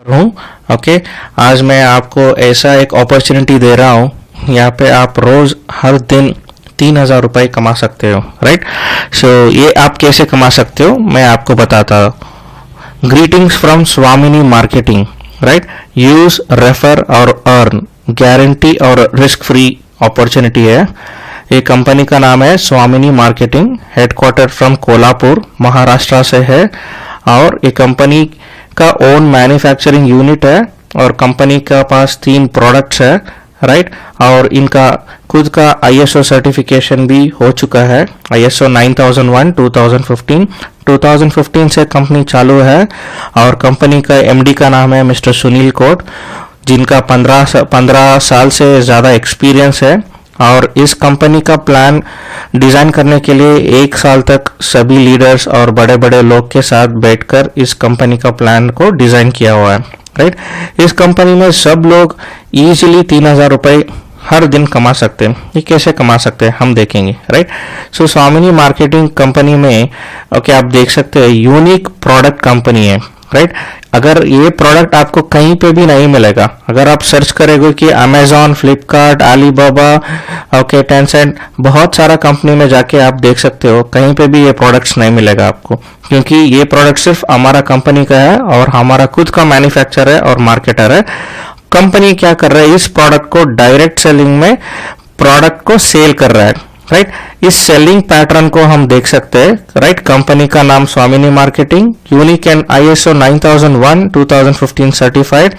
हूँ। ओके, आज मैं आपको ऐसा एक अपॉर्चुनिटी दे रहा हूँ, यहाँ पे आप रोज हर दिन 3,000 रुपये कमा सकते हो। राइट, सो ये आप कैसे कमा सकते हो मैं आपको बताता हूँ। ग्रीटिंग्स फ्रॉम स्वामिनी मार्केटिंग। राइट, यूज, रेफर और अर्न, गारंटी और रिस्क फ्री अपॉर्चुनिटी है। ये कंपनी का नाम है स्वामिनी marketing, headquarter from Kolhapur Maharashtra से है, और ये कंपनी का ओन मैन्युफैक्चरिंग यूनिट है और कंपनी का पास 3 प्रोडक्ट्स है। राइट, और इनका खुद का ISO सर्टिफिकेशन भी हो चुका है, ISO 9001 2015 से कंपनी चालू है। और कंपनी का MD का नाम है मिस्टर सुनील कोट, जिनका 15 साल से ज़्यादा एक्सपीरियंस है। और इस कंपनी का प्लान डिज़ाइन करने के लिए 1 साल तक सभी लीडर्स और बड़े बड़े लोग के साथ बैठकर इस कंपनी का प्लान को डिज़ाइन किया हुआ है। राइट, इस कंपनी में सब लोग इजीली 3,000 रुपये हर दिन कमा सकते हैं। ये कैसे कमा सकते हैं हम देखेंगे। राइट, सो स्वामिनी मार्केटिंग कंपनी में आप देख सकते हैं यूनिक प्रोडक्ट कंपनी है। राइट, अगर ये प्रोडक्ट आपको कहीं पे भी नहीं मिलेगा, अगर आप सर्च करेंगे कि अमेजॉन, फ्लिपकार्ट, अलीबाबा, टेंसेंट, बहुत सारा कंपनी में जाके आप देख सकते हो, कहीं पे भी ये प्रोडक्ट्स नहीं मिलेगा आपको, क्योंकि ये प्रोडक्ट सिर्फ हमारा कंपनी का है और हमारा खुद का मैन्युफैक्चर है और मार्केटर है। कंपनी क्या कर रहा है, इस प्रोडक्ट को डायरेक्ट सेलिंग में प्रोडक्ट को सेल कर रहा है। राइट, इस सेलिंग पैटर्न को हम देख सकते हैं। राइट, कंपनी का नाम स्वामिनी marketing, unique and ISO 9001 2015 certified.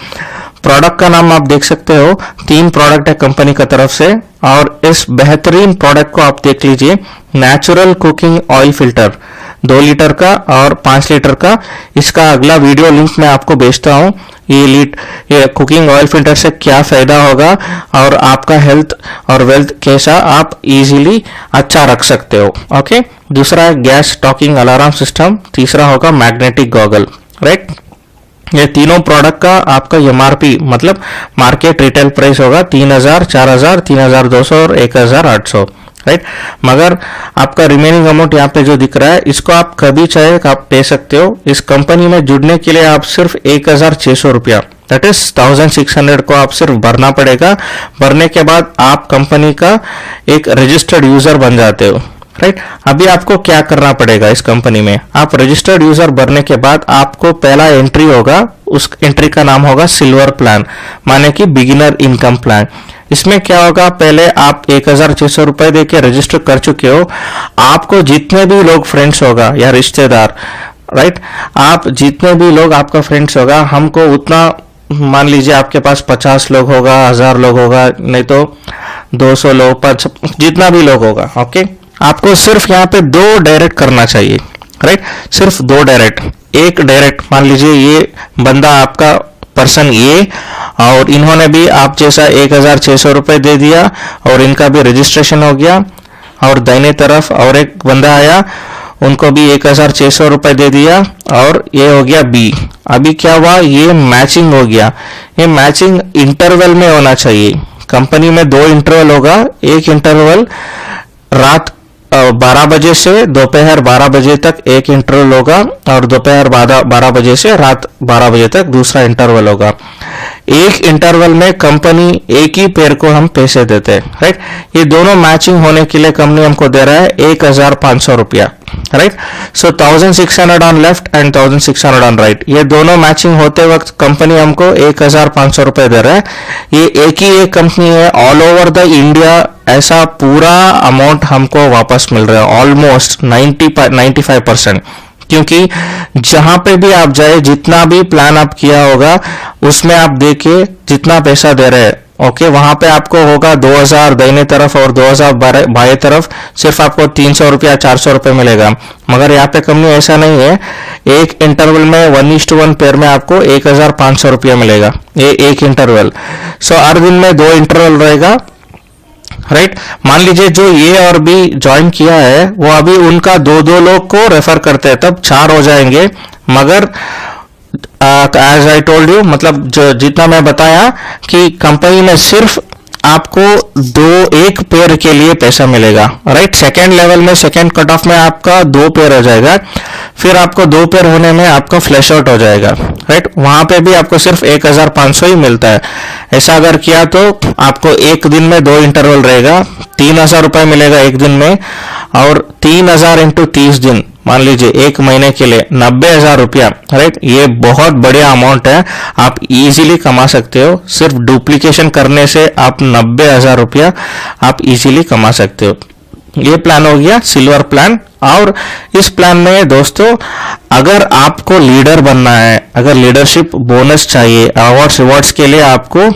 Product का नाम आप देख सकते हो, 3 प्रोडक्ट है कंपनी का तरफ से, और इस बेहतरीन प्रोडक्ट को आप देख लीजिए, natural cooking oil filter 2 litre का और 5 लीटर का। इसका अगला वीडियो लिंक मैं आपको भेजता हूँ। ये कुकिंग ऑयल फिल्टर से क्या फायदा होगा और आपका हेल्थ और वेल्थ कैसा आप इजीली अच्छा रख सकते हो। ओके, दूसरा है गैस स्टॉकिंग अलार्म सिस्टम, तीसरा होगा मैग्नेटिक गॉगल। राइट, ये तीनों प्रोडक्ट का आपका MRP मतलब मार्केट रिटेल प्राइस होगा 3,000, 4,000, 3,200 और 1,800। राइट, मगर आपका रिमेनिंग अमाउंट यहाँ पे जो दिख रहा है, इसको आप कभी चाहे आप दे सकते हो। इस कंपनी में जुड़ने के लिए आप सिर्फ 1,600 रुपया, दैट इज 1,600 को आप सिर्फ भरना पड़ेगा। भरने के बाद आप कंपनी का एक रजिस्टर्ड यूजर बन जाते हो। राइट, अभी आपको क्या करना पड़ेगा इस कंपनी में, आप रजिस्टर्ड यूजर बनने के बाद आपको पहला एंट्री होगा, उस एंट्री का नाम होगा सिल्वर प्लान, माने कि बिगिनर इनकम प्लान। इसमें क्या होगा, पहले आप 1,600 रुपए देके रजिस्टर कर चुके हो, आपको जितने भी लोग फ्रेंड्स होगा या रिश्तेदार, राइट, आप जितने भी लोग आपका फ्रेंड्स होगा, हमको उतना, मान लीजिए आपके पास 50 लोग होगा, 1,000 लोग होगा, नहीं तो 200 लोग, जितना भी लोग होगा। ओके, आपको सिर्फ यहाँ पे 2 डायरेक्ट करना चाहिए। राइट, सिर्फ 2 डायरेक्ट। एक डायरेक्ट, मान लीजिए ये बंदा आपका पर्सन ये, और इन्होंने भी आप जैसा 1,600 रुपए दे दिया और इनका भी रजिस्ट्रेशन हो गया, और दाहिने तरफ और एक बंदा आया, उनको भी 1,600 रुपए दे दिया, और ये हो गया B। अभी क्या हुआ, ये मैचिंग हो गया। ये मैचिंग इंटरवल में होना चाहिए। कंपनी में 2 इंटरवल होगा, एक इंटरवल रात 12 बजे से दोपहर 12 बजे तक एक इंटरवल होगा, और दोपहर 12 बजे से रात 12 बजे तक दूसरा इंटरवल होगा। एक इंटरवल में कंपनी एक ही पेयर को हम पैसे देते हैं। राइट, ये दोनों मैचिंग होने के लिए कंपनी हमको दे रहा है 1,500 रुपया। Right, so 1,600 on left and 1,600 on right, ये दोनों मैचिंग होते वक्त कंपनी हमको 1,500 रुपए दे रहा है। ये एक ही एक कंपनी है, ऑल ओवर द इंडिया ऐसा पूरा अमाउंट हमको वापस मिल रहा है, ऑलमोस्ट 95%। क्योंकि जहां पे भी आप जाए, जितना भी प्लान आप किया होगा, उसमें आप देखिए जितना पैसा दे रहे हैं, ओके, वहां पे आपको होगा 2,000 दाहिने तरफ और 2,000 बाएं तरफ, सिर्फ आपको 300 रुपया 400 रुपये मिलेगा। मगर यहाँ पे कंपनी ऐसा नहीं है, एक इंटरवल में 1:1 पेयर में आपको 1,500 रुपया मिलेगा, ये एक इंटरवल। सो हर दिन में 2 इंटरवल रहेगा। राइट, मान लीजिए जो ये और भी ज्वाइन किया है, वो अभी उनका 2 लोग को रेफर करते हैं, तब 4 हो जाएंगे। मगर एज आई टोल्ड यू, मतलब जो जितना मैं बताया कि कंपनी में सिर्फ आपको एक पेयर के लिए पैसा मिलेगा, राइट। सेकेंड लेवल में, सेकेंड कट ऑफ में आपका 2 पेयर हो जाएगा, फिर आपको 2 पेयर होने में आपका फ्लैश आउट हो जाएगा, राइट। वहां पे भी आपको सिर्फ 1500 ही मिलता है। ऐसा अगर किया तो आपको एक दिन में 2 इंटरवल रहेगा, 3000 रुपए मिलेगा एक दिन में, और 3000 इंटू 30 दिन, मान लीजिए एक महीने के लिए 90,000 रुपया, राइट। ये बहुत बढ़िया अमाउंट है, आप इजीली कमा सकते हो। सिर्फ डुप्लीकेशन करने से आप 90,000 रुपया आप इजीली कमा सकते हो। ये प्लान हो गया सिल्वर प्लान। और इस प्लान में दोस्तों, अगर आपको लीडर बनना है, अगर लीडरशिप बोनस चाहिए, अवार्ड्स के लिए आपको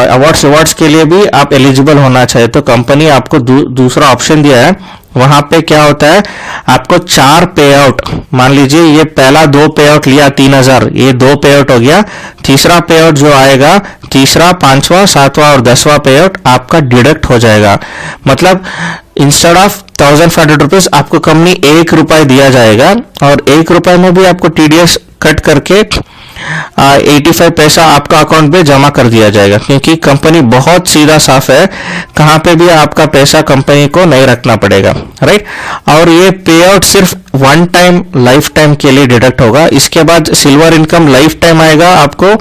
अवार्ड्स के लिए भी आप एलिजिबल होना चाहिए, तो कंपनी आपको दूसरा ऑप्शन दिया है। वहां पे क्या होता है, आपको 4 पे आउट, मान लीजिए ये पहला 2 पे आउट लिया 3000, ये 2 पे आउट हो गया, तीसरा पे आउट जो आएगा, तीसरा, 5वां, 7वां और 10वां पे आउट आपका डिडक्ट हो जाएगा। मतलब इंस्टेड ऑफ 1500 रुपीज आपको कंपनी 1 रुपए दिया जाएगा, और 1 रुपए में भी आपको टीडीएस कट करके 85 पैसा आपका अकाउंट पे जमा कर दिया जाएगा, क्योंकि कंपनी बहुत सीधा साफ है, कहां पे भी आपका पैसा कंपनी को नहीं रखना पड़ेगा, राइट। और ये पे आउट सिर्फ 1 टाइम, लाइफ टाइम के लिए डिडक्ट होगा। इसके बाद सिल्वर इनकम लाइफ टाइम आएगा, आपको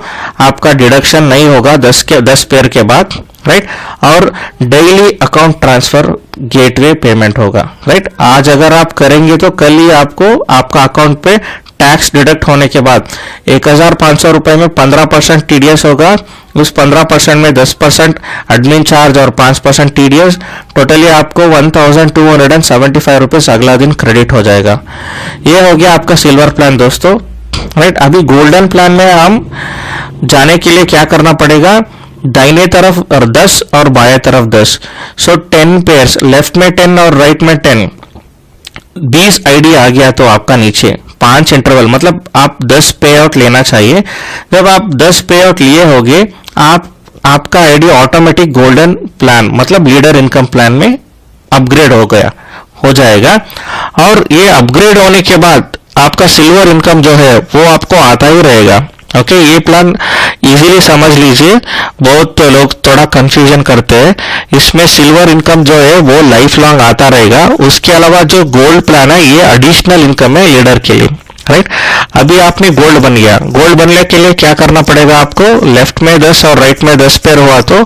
आपका डिडक्शन नहीं होगा 10 पेयर के बाद, राइट। और daily account transfer gateway payment होगा, राइट। आज अगर आप करेंगे तो कल ही आपको आपका अकाउंट पे टैक्स डिडक्ट होने के बाद 1500 रुपए में 15% टीडीएस होगा, उस 15% में 10% एडमिन चार्ज और 5% टीडीएस, टोटली आपको 1275 रुपीज अगला दिन क्रेडिट हो जाएगा। ये हो गया आपका सिल्वर प्लान दोस्तों, राइट। अभी गोल्डन प्लान में हम जाने के लिए क्या करना पड़ेगा, दाहिने तरफ 10 और बाएं तरफ 10, सो 10 पेयर्स, लेफ्ट में 10 और राइट में 10, 20 आईडी आ गया तो आपका नीचे 5 इंटरवल, मतलब आप 10 पे आउट लेना चाहिए। जब आप 10 पे आउट लिए होगे, आपका आईडी ऑटोमेटिक गोल्डन प्लान मतलब लीडर इनकम प्लान में अपग्रेड हो जाएगा। और ये अपग्रेड होने के बाद आपका सिल्वर इनकम जो है वो आपको आता ही रहेगा। ओके, ये प्लान इजीली समझ लीजिए, बहुत लोग थोड़ा कंफ्यूजन करते हैं। इसमें सिल्वर इनकम जो है वो लाइफ लॉन्ग आता रहेगा। उसके अलावा जो गोल्ड प्लान है ये एडिशनल इनकम है लीडर के लिए, राइट। अभी आपने गोल्ड बन गया, गोल्ड बनने के लिए क्या करना पड़ेगा आपको, लेफ्ट में 10 और राइट में 10 पेयर हुआ तो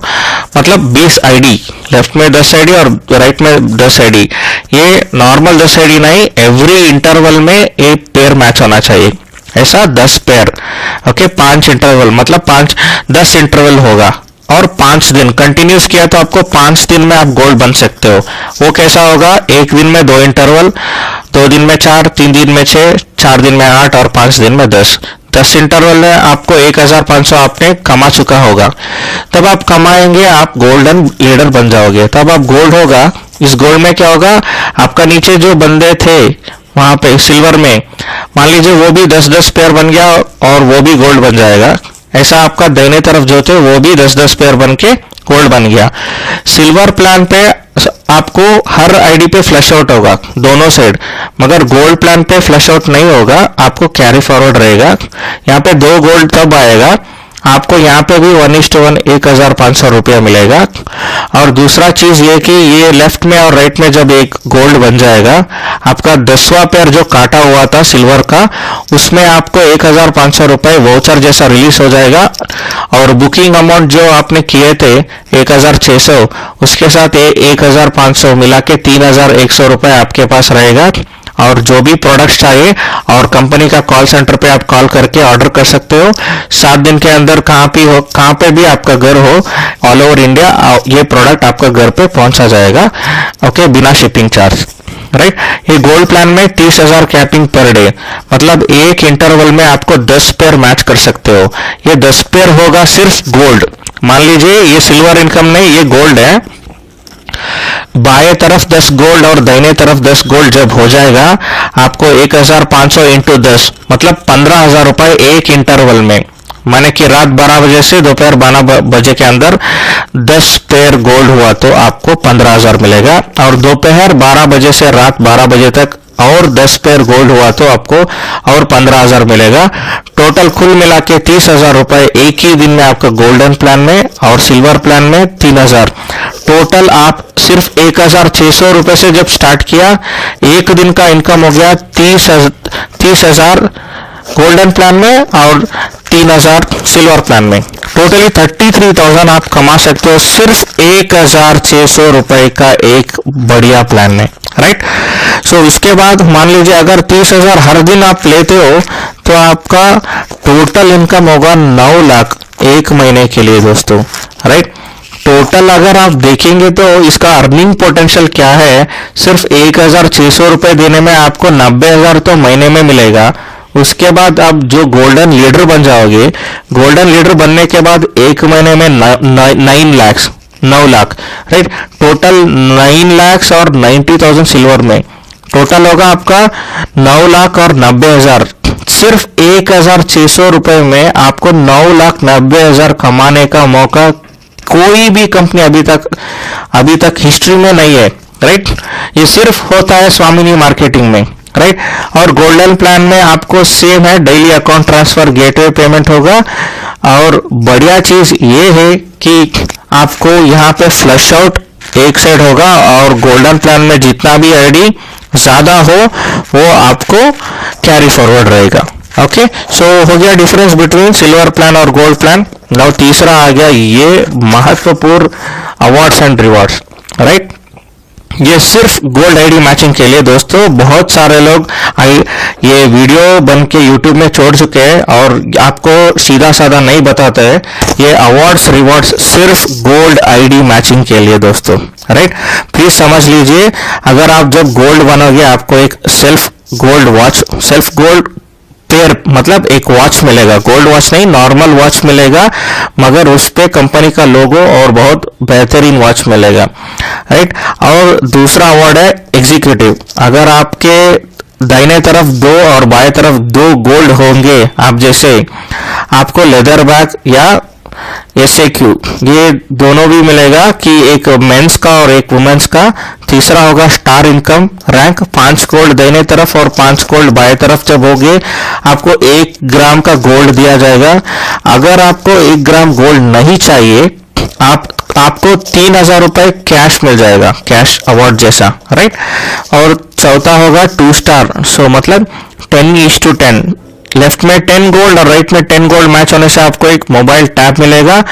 मतलब 20 आईडी, लेफ्ट में 10 आईडी और राइट में 10 आईडी। ये नॉर्मल 10 आईडी नहीं, एवरी इंटरवल में एक पेयर मैच होना चाहिए, ऐसा 10 पेयर। ओके, 5 इंटरवल मतलब 10 इंटरवल होगा, और 5 दिन कंटिन्यूस किया तो आपको 5 दिन में आप गोल्ड बन सकते हो। वो कैसा होगा, एक दिन में 2 इंटरवल, 2 दिन में 4, 3 दिन में 6, 4 दिन में 8 और 5 दिन में 10। 10 इंटरवल में आपको 1500 आपने कमा चुका होगा, तब आप कमाएंगे, आप गोल्डन लीडर बन जाओगे। तब आप गोल्ड होगा, इस गोल्ड में क्या होगा, आपका नीचे जो बंदे थे वहां पे सिल्वर में, मान लीजिए वो भी 10-10 पेयर बन गया और वो भी गोल्ड बन जाएगा। ऐसा आपका दाहिने तरफ जो थे वो भी 10-10 पेयर बन के गोल्ड बन गया। सिल्वर प्लान पे आपको हर आईडी पे फ्लैश आउट होगा दोनों साइड, मगर गोल्ड प्लान पे फ्लैश आउट नहीं होगा, आपको कैरी फॉरवर्ड रहेगा। यहाँ पे 2 गोल्ड तब आएगा आपको, यहाँ पे भी 1:1 1500 रुपया मिलेगा। और दूसरा चीज ये कि ये लेफ्ट में और राइट में जब एक गोल्ड बन जाएगा, आपका 10वां पेयर जो काटा हुआ था सिल्वर का, उसमें आपको 1500 रुपए वाउचर जैसा रिलीज हो जाएगा। और बुकिंग अमाउंट जो आपने किए थे 1600, उसके साथ 1500 मिला के 3100 रुपए आपके पास रहेगा। और जो भी प्रोडक्ट्स चाहिए और कंपनी का कॉल सेंटर पे आप कॉल करके ऑर्डर कर सकते हो। 7 दिन के अंदर कहाँ पे भी आपका घर हो, ऑल ओवर इंडिया ये प्रोडक्ट आपका घर पे पहुंचा जाएगा, ओके, बिना शिपिंग चार्ज, राइट। ये गोल्ड प्लान में 30,000 कैपिंग पर डे, मतलब एक इंटरवल में आपको 10 पेयर मैच कर सकते हो। ये 10 पेयर होगा सिर्फ गोल्ड। मान लीजिए ये सिल्वर इनकम नहीं, ये गोल्ड है। बाएं तरफ 10 गोल्ड और दाहिने तरफ 10 गोल्ड जब हो जाएगा, आपको 1500 इंटू 10 मतलब 15,000 रुपए एक इंटरवल में, माने कि रात 12 बजे से दोपहर 12 बजे के अंदर 10 पेयर गोल्ड हुआ तो आपको 15,000 मिलेगा। और दोपहर 12 बजे से रात 12 बजे तक और 10 पेयर गोल्ड हुआ तो आपको और 15,000 मिलेगा। टोटल कुल मिला के 30,000 रुपए एक ही दिन में आपका गोल्डन प्लान में और सिल्वर प्लान में 3,000। टोटल आप सिर्फ 1,600 रुपए से जब स्टार्ट किया, एक दिन का इनकम हो गया 30,000 गोल्डन प्लान में और 3,000 सिल्वर प्लान में। टोटली 33,000 आप कमा सकते हो सिर्फ 1,600 रुपए का एक बढ़िया प्लान में, राइट। सो इसके बाद मान लीजिए अगर 30,000 हर दिन आप लेते हो तो आपका टोटल इनकम होगा 9 लाख एक महीने के लिए दोस्तों, राइट। टोटल अगर आप देखेंगे तो इसका अर्निंग पोटेंशियल क्या है, सिर्फ 1,600 रुपए देने में आपको 90,000 तो महीने में मिलेगा। उसके बाद आप जो गोल्डन लीडर बन जाओगे, गोल्डन लीडर बनने के बाद एक महीने में 9 लाख, राइट। टोटल 9 लाख और 90,000 सिल्वर में टोटल होगा आपका 9 लाख और 90,000। सिर्फ 1,600 रुपए में आपको 9 लाख 90,000 कमाने का मौका कोई भी कंपनी अभी तक हिस्ट्री में नहीं है, राइट। ये सिर्फ होता है स्वामिनी मार्केटिंग में, राइट। और गोल्डन प्लान में आपको सेम है, daily account transfer gateway payment होगा। और बढ़िया चीज ये है कि आपको यहाँ पे फ्लश आउट एक साइड होगा और गोल्डन प्लान में जितना भी आईडी ज्यादा हो वो आपको कैरी फॉरवर्ड रहेगा। ओके, सो हो गया डिफरेंस बिटवीन सिल्वर प्लान और गोल्ड प्लान। नाउ तीसरा आ गया ये महत्वपूर्ण अवार्ड्स एंड रिवॉर्ड्स, राइट। ये सिर्फ गोल्ड आईडी मैचिंग के लिए दोस्तों, बहुत सारे लोग ये वीडियो बन के यूट्यूब में छोड़ चुके हैं और आपको सीधा साधा नहीं बताते हैं। ये अवार्ड्स रिवॉर्ड्स सिर्फ गोल्ड आईडी मैचिंग के लिए दोस्तों, राइट। प्लीज समझ लीजिए, अगर आप जब गोल्ड बनोगे आपको एक सेल्फ गोल्ड पेयर मतलब एक वॉच मिलेगा, गोल्ड वॉच नहीं नॉर्मल वॉच मिलेगा, मगर उस पे कंपनी का लोगो और बहुत बेहतरीन वॉच मिलेगा, राइट। और दूसरा अवार्ड है एग्जीक्यूटिव। अगर आपके दाहिने तरफ 2 और बाएं तरफ 2 गोल्ड होंगे, आप जैसे आपको लेदर बैग या SAQ ये दोनों भी मिलेगा कि एक मेंस का और एक वुमेन्स का। तीसरा होगा स्टार इनकम रैंक, 5 गोल्ड दाहिने तरफ और 5 गोल्ड बाएं तरफ जब होगे आपको 1 ग्राम का गोल्ड दिया जाएगा। अगर आपको 1 ग्राम गोल्ड नहीं चाहिए आपको 3,000 रुपए कैश मिल जाएगा, कैश अवार्ड जैसा, राइट। और चौथा होगा 2 स्टार, सो मतलब 10:10, लेफ्ट में 10 गोल्ड और राइट में 10 गोल्ड मैच होने से आपको एक मोबाइल टैब मिलेगा।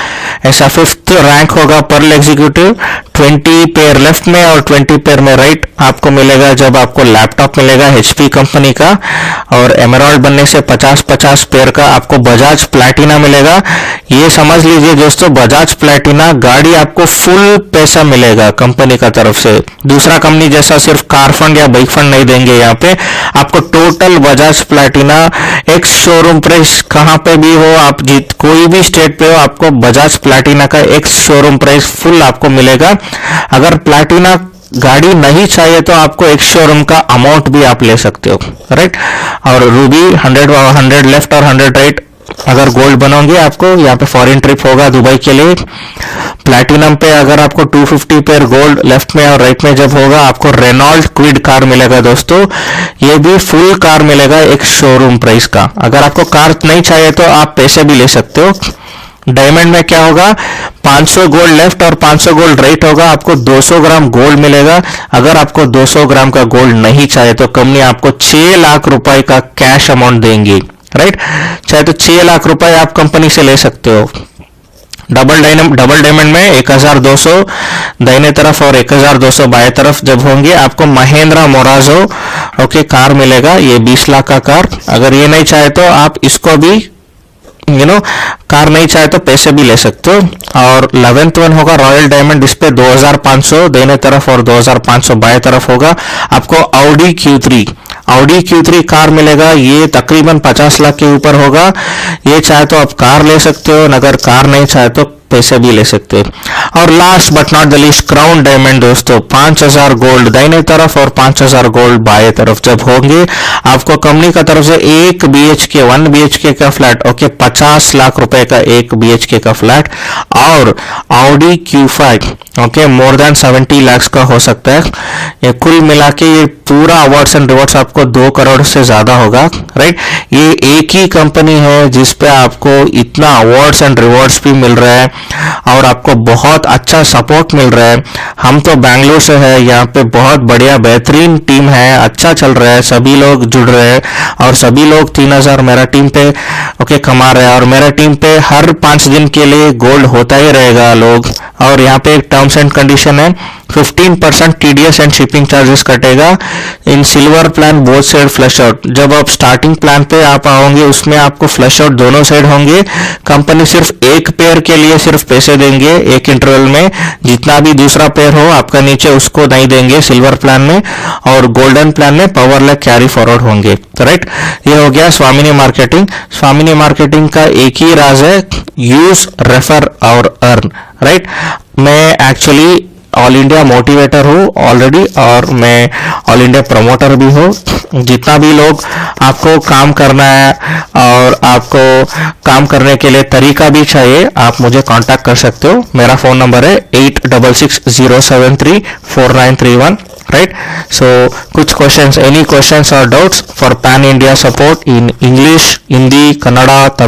ऐसा 5th रैंक होगा पर्ल एग्जीक्यूटिव, 20 पेयर लेफ्ट में और 20 पेयर में राइट आपको मिलेगा जब आपको लैपटॉप मिलेगा HP कंपनी का। और एमराल्ड बनने से 50-50 पेयर का आपको बजाज प्लैटिना मिलेगा। ये समझ लीजिए दोस्तों, बजाज प्लैटिना गाड़ी आपको फुल पैसा मिलेगा कंपनी का तरफ से। दूसरा कंपनी जैसा सिर्फ कार फंड या बाइक फंड नहीं देंगे, यहाँ पे आपको total Bajaj Platina ex showroom price कहां पे भी हो, आप कोई भी स्टेट पे हो, आपको बजाज प्लैटिना का एक्स शोरूम प्राइस फुल आपको मिलेगा। अगर प्लैटिना गाड़ी नहीं चाहिए तो आपको एक्स शोरूम का अमाउंट भी आप ले सकते हो, राइट। और रूबी 100 लेफ्ट और 100 राइट अगर गोल्ड बनोगे आपको यहाँ पे फॉरेन ट्रिप होगा दुबई के लिए। प्लैटिनम पे अगर आपको 250 पेयर गोल्ड लेफ्ट में और राइट में जब होगा आपको रेनॉल्ट क्विड कार मिलेगा दोस्तों। ये भी फुल कार मिलेगा एक शोरूम प्राइस का। अगर आपको कार नहीं चाहिए तो आप पैसे भी ले सकते हो। डायमंड में क्या होगा, 500 गोल्ड लेफ्ट और 500 गोल्ड राइट होगा, आपको 200 ग्राम गोल्ड मिलेगा। अगर आपको 200 ग्राम का गोल्ड नहीं चाहिए तो कंपनी आपको 6 लाख रुपए का कैश अमाउंट देंगी, राइट। चाहे तो 6 लाख रुपए आप कंपनी से ले सकते हो। डबल डायमंड में 1,200 दाहिने तरफ और 1,200 बाएं तरफ जब होंगे आपको महिंद्रा मोराजो ओके कार मिलेगा, ये 20 लाख का कार। अगर ये नहीं चाहे तो आप इसको भी कार नहीं चाहे तो पैसे भी ले सकते हो। और 11th वन होगा रॉयल डायमंड, इस पे 2,500 दाहिने तरफ और 2,500 बाएं तरफ होगा। आपको ऑडी Q3 कार मिलेगा, ये तकरीबन 50 लाख के ऊपर होगा। ये चाहे तो आप कार ले सकते हो, अगर कार नहीं चाहे तो पैसे भी ले सकते हो। और last but not the least crown diamond दोस्तों, 5,000 गोल्ड दाहिने तरफ और 5,000 गोल्ड बाएं तरफ जब होंगे आपको कंपनी का तरफ से 1 BHK का फ्लैट ओके 50 लाख रुपए का 1 BHK का फ्लैट। और Audi Q5 okay, more than 70 lakhs का हो सकता है। ये कुल मिला के ये पूरा अवार्ड्स एंड रिवॉर्ड्स आपको 2 करोड़ से ज्यादा होगा, राइट। ये एक ही कंपनी है जिसपे आपको इतना अवार्ड्स एंड रिवॉर्ड्स भी मिल रहा है और आपको बहुत अच्छा सपोर्ट मिल रहा है। हम तो बैंगलोर से है, यहाँ पे बहुत बढ़िया बेहतरीन टीम है, अच्छा चल रहा है, सभी लोग जुड़ रहे हैं और सभी लोग 3000 मेरा टीम पे ओके कमा रहे हैं और मेरा टीम पे हर 5 दिन के लिए गोल्ड होता ही रहेगा लोग। और यहाँ पे एक टर्म्स एंड कंडीशन है, 15% TDS एंड शिपिंग चार्जेस कटेगा in silver plan both side flush out. जब आप स्टार्टिंग प्लान पे आप आओगे उसमें आपको फ्लश आउट दोनों साइड होंगे। कंपनी सिर्फ एक पेयर के लिए सिर्फ पैसे देंगे एक इंटरवल में, जितना भी दूसरा पेयर हो आपका नीचे उसको नहीं देंगे सिल्वर प्लान में, और गोल्डन प्लान में पावर लैक कैरी फॉरवर्ड होंगे। तो राइट, ये हो गया स्वामिनी मार्केटिंग। स्वामिनी मार्केटिंग का एक ही राज है, यूज, रेफर और अर्न, राइट। मैं एक्चुअली ऑल इंडिया मोटिवेटर हूँ ऑलरेडी और मैं ऑल इंडिया प्रमोटर भी हूँ। जितना भी लोग आपको काम करना है और आपको काम करने के लिए तरीका भी चाहिए, आप मुझे कांटेक्ट कर सकते हो। मेरा फोन नंबर है 8660734931, राइट। सो कुछ क्वेश्चंस, एनी क्वेश्चंस और doubts for pan India support in English, Hindi, Kannada, Tamil.